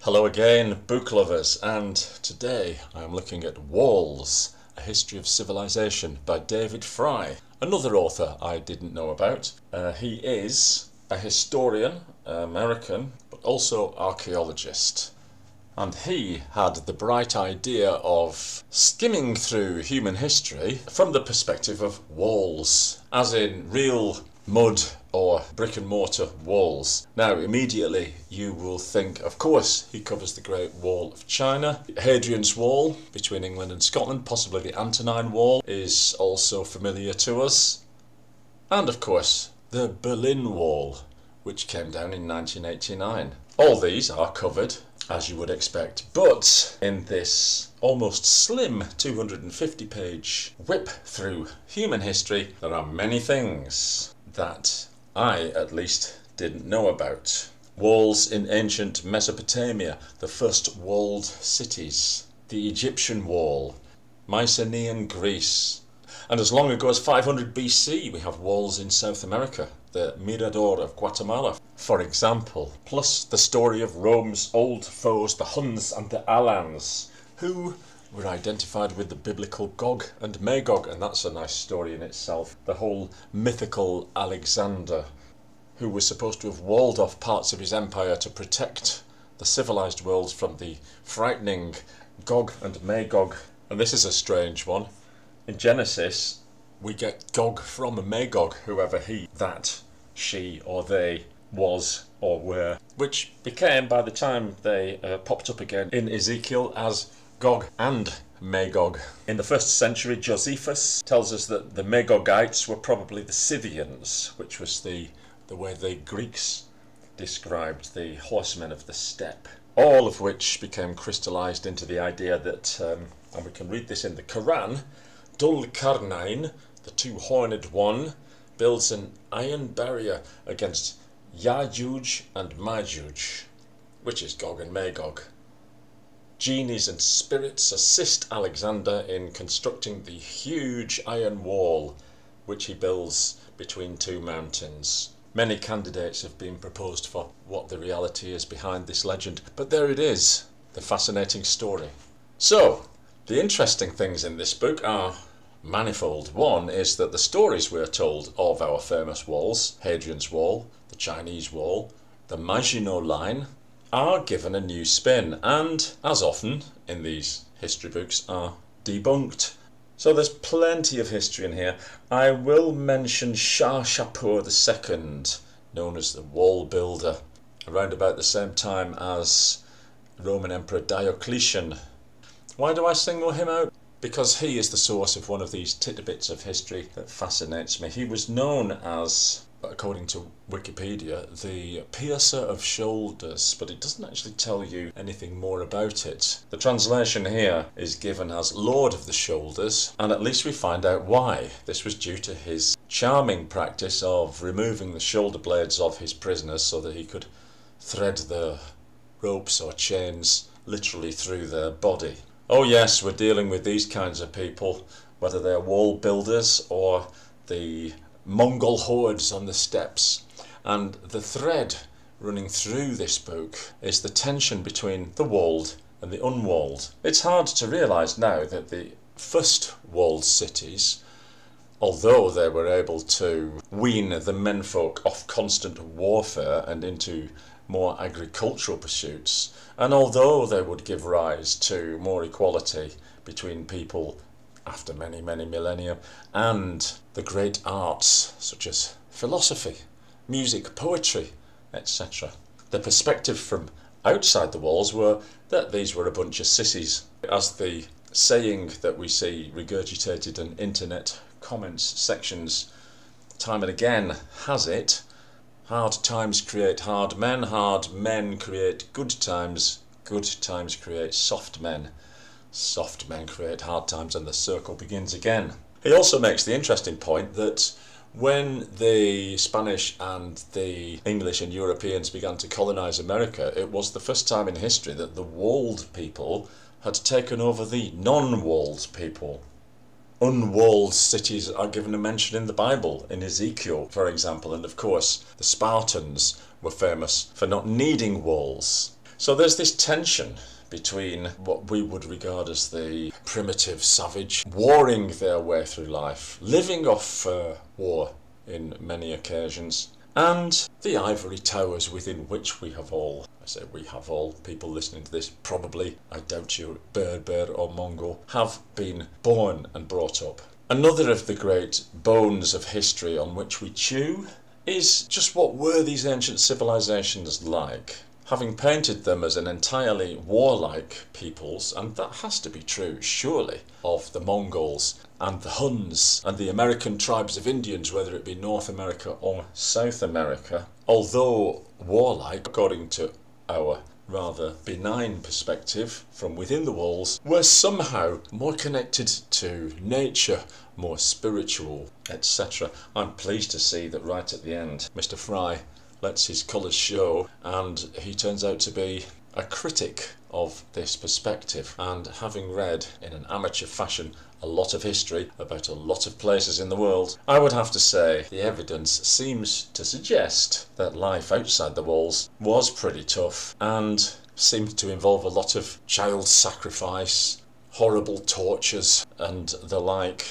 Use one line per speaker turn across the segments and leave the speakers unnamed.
Hello again, book lovers, and today I am looking at Walls, A History of Civilization by David Frye, another author I didn't know about. He is a historian, American, but also archaeologist. And he had the bright idea of skimming through human history from the perspective of walls, as in real mud or brick and mortar walls. Now immediately you will think, of course, he covers the Great Wall of China. Hadrian's Wall between England and Scotland, possibly the Antonine Wall, is also familiar to us. And of course the Berlin Wall, which came down in 1989. All these are covered, as you would expect, but in this almost slim 250-page whip through human history, there are many things that I, at least, didn't know about. Walls in ancient Mesopotamia, the first walled cities, the Egyptian wall, Mycenaean Greece, and as long ago as 500 BC we have walls in South America, the Mirador of Guatemala, for example, plus the story of Rome's old foes, the Huns and the Alans, who were identified with the biblical Gog and Magog, and that's a nice story in itself. The whole mythical Alexander, who was supposed to have walled off parts of his empire to protect the civilized world from the frightening Gog and Magog. And this is a strange one. In Genesis, we get Gog from Magog, whoever he, that, she or they was or were, which became, by the time they popped up again in Ezekiel, as Gog and Magog. In the 1st century, Josephus tells us that the Magogites were probably the Scythians, which was the way the Greeks described the horsemen of the steppe. All of which became crystallized into the idea that, and we can read this in the Quran, Dul Karnain, the two-horned one, builds an iron barrier against Yajuj and Majuj, which is Gog and Magog. Genies and spirits assist Alexander in constructing the huge iron wall which he builds between two mountains. Many candidates have been proposed for what the reality is behind this legend, but there it is, the fascinating story. So, the interesting things in this book are manifold. One is that the stories we're told of our famous walls, Hadrian's Wall, the Chinese Wall, the Maginot Line, are given a new spin and, as often in these history books, are debunked. So there's plenty of history in here. I will mention Shah Shapur II, known as the Wall Builder, around about the same time as Roman Emperor Diocletian. Why do I single him out? Because he is the source of one of these tidbits of history that fascinates me. He was known as, according to Wikipedia, the piercer of shoulders, but it doesn't actually tell you anything more about it. The translation here is given as Lord of the Shoulders, and at least we find out why. This was due to his charming practice of removing the shoulder blades of his prisoners so that he could thread the ropes or chains literally through their body. Oh yes, we're dealing with these kinds of people, whether they're wall builders or the Mongol hordes on the steppes. And the thread running through this book is the tension between the walled and the unwalled. It's hard to realise now that the first walled cities, although they were able to wean the menfolk off constant warfare and into more agricultural pursuits, and although they would give rise to more equality between people after many, many millennia, and the great arts such as philosophy, music, poetry, etc. The perspective from outside the walls were that these were a bunch of sissies. As the saying that we see regurgitated in internet comments sections time and again has it, hard times create hard men create good times create soft men create hard times, and the circle begins again. He also makes the interesting point that when the Spanish and the English and Europeans began to colonize America, it was the first time in history that the walled people had taken over the non-walled people. Unwalled cities are given a mention in the Bible, in Ezekiel, for example, and of course the Spartans were famous for not needing walls. So there's this tension between what we would regard as the primitive savage, warring their way through life, living off war in many occasions, and the ivory towers within which we have all, I say we have all, people listening to this probably, I doubt you, Berber or Mongol, have been born and brought up. Another of the great bones of history on which we chew is just what were these ancient civilizations like? Having painted them as an entirely warlike peoples, and that has to be true, surely, of the Mongols and the Huns and the American tribes of Indians, whether it be North America or South America, although warlike, according to our rather benign perspective from within the walls, were somehow more connected to nature, more spiritual, etc. I'm pleased to see that right at the end, Mr. Frye lets his colours show, and he turns out to be a critic of this perspective. And having read, in an amateur fashion, a lot of history about a lot of places in the world, I would have to say the evidence seems to suggest that life outside the walls was pretty tough and seemed to involve a lot of child sacrifice, horrible tortures and the like.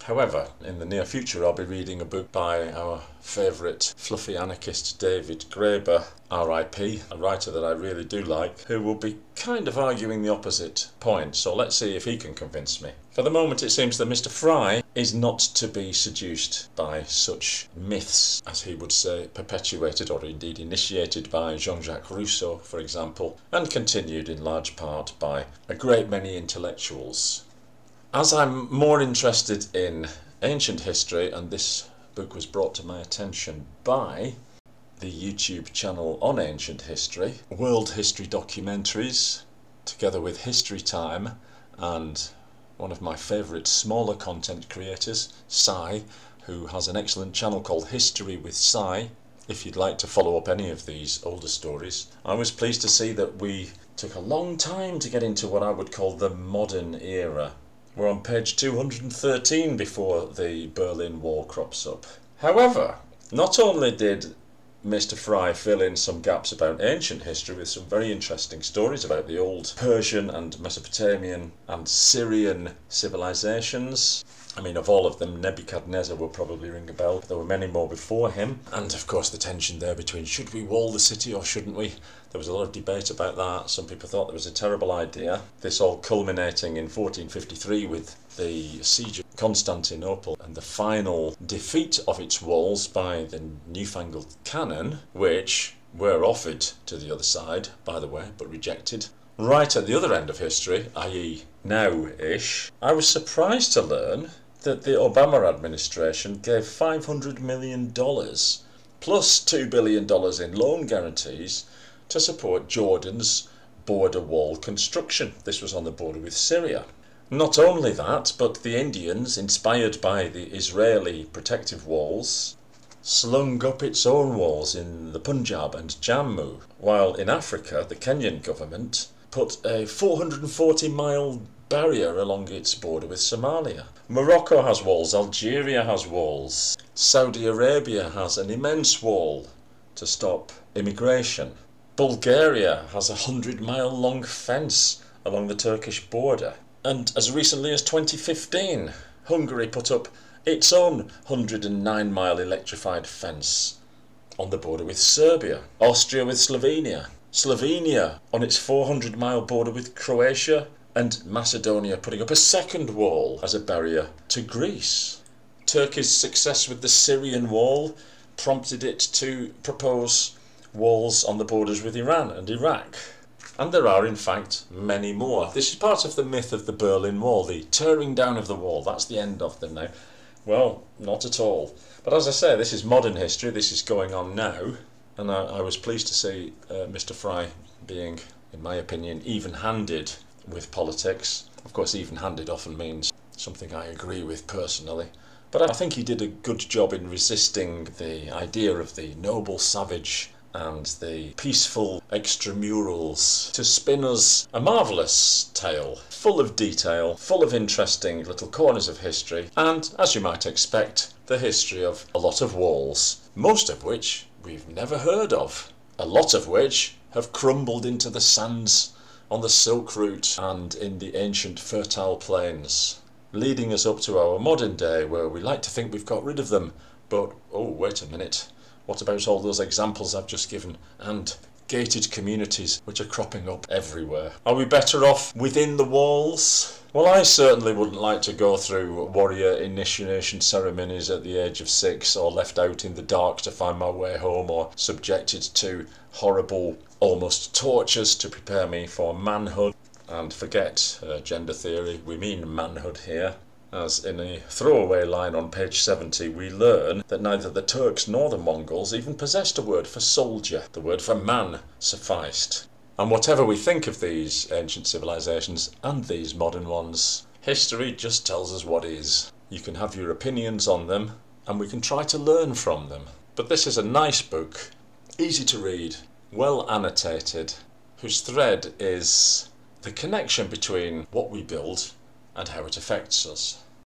However, in the near future I'll be reading a book by our favourite fluffy anarchist David Graeber, R.I.P., a writer that I really do like, who will be kind of arguing the opposite point, so let's see if he can convince me. For the moment it seems that Mr. Frye is not to be seduced by such myths, as he would say, perpetuated or indeed initiated by Jean-Jacques Rousseau, for example, and continued in large part by a great many intellectuals. As I'm more interested in ancient history, and this book was brought to my attention by the YouTube channel on ancient history, world history documentaries, together with History Time, and one of my favourite smaller content creators, Frye, who has an excellent channel called History with Frye, if you'd like to follow up any of these older stories. I was pleased to see that we took a long time to get into what I would call the modern era. We're on page 213 before the Berlin Wall crops up. However, not only did Mr. Frye fill in some gaps about ancient history with some very interesting stories about the old Persian and Mesopotamian and Syrian civilizations. I mean, of all of them, Nebuchadnezzar will probably ring a bell. There were many more before him. And of course the tension there between should we wall the city or shouldn't we? There was a lot of debate about that. Some people thought that was a terrible idea. This all culminating in 1453 with the siege of Constantinople and the final defeat of its walls by the newfangled cannon, which were offered to the other side, by the way, but rejected. Right at the other end of history, i.e. now-ish, I was surprised to learn that the Obama administration gave $500 million plus $2 billion in loan guarantees to support Jordan's border wall construction. This was on the border with Syria. Not only that, but the Indians, inspired by the Israeli protective walls, slung up its own walls in the Punjab and Jammu, while in Africa the Kenyan government put a 440-mile barrier along its border with Somalia. Morocco has walls, Algeria has walls, Saudi Arabia has an immense wall to stop immigration. Bulgaria has a 100-mile long fence along the Turkish border. And as recently as 2015, Hungary put up its own 109-mile electrified fence on the border with Serbia. Austria with Slovenia. Slovenia on its 400-mile border with Croatia, and Macedonia putting up a second wall as a barrier to Greece. Turkey's success with the Syrian wall prompted it to propose walls on the borders with Iran and Iraq. And there are, in fact, many more. This is part of the myth of the Berlin Wall, the tearing down of the wall. That's the end of them now. Well, not at all. But as I say, this is modern history. This is going on now. And I was pleased to see Mr. Frye being, in my opinion, even-handed with politics. Of course, even-handed often means something I agree with personally. But I think he did a good job in resisting the idea of the noble savage and the peaceful extramurals to spin us a marvellous tale, full of detail, full of interesting little corners of history, and, as you might expect, the history of a lot of walls, most of which we've never heard of. a lot of which have crumbled into the sands on the Silk Route and in the ancient fertile plains, leading us up to our modern day where we like to think we've got rid of them, but oh wait a minute, what about all those examples I've just given, and gated communities which are cropping up everywhere? Are we better off within the walls? Well, I certainly wouldn't like to go through warrior initiation ceremonies at the age of 6, or left out in the dark to find my way home, or subjected to horrible, almost tortures to prepare me for manhood. And forget gender theory, we mean manhood here. As in a throwaway line on page 70, we learn that neither the Turks nor the Mongols even possessed a word for soldier. The word for man sufficed. And whatever we think of these ancient civilizations and these modern ones, history just tells us what is. You can have your opinions on them, and we can try to learn from them. But this is a nice book, easy to read, well annotated, whose thread is the connection between what we build and how it affects us.